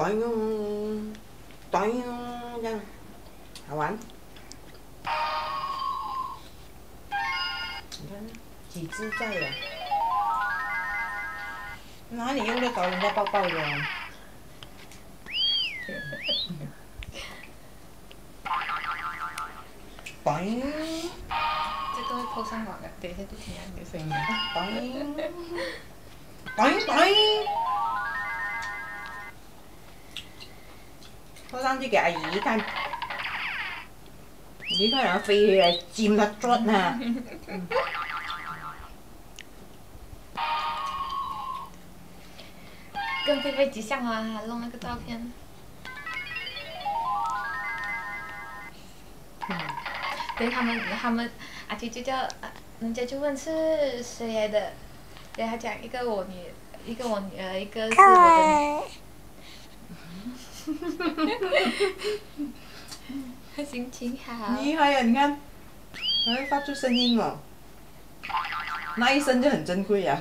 咚咚这样，好玩。你看几只在呀？哪里用得着人家抱抱的？咚！这个会抛上网的，等一下就听到你的声音了。咚咚！拖上去给阿姨看，你看人飞起来尖得捉啊！跟菲菲几像啊，弄那个照片。对他们阿姐就叫，人家就问是谁来的，对他讲一个我女儿，一个是我的。他心情好。厉害呀！你看，还会发出声音哦，那一声就很珍贵呀。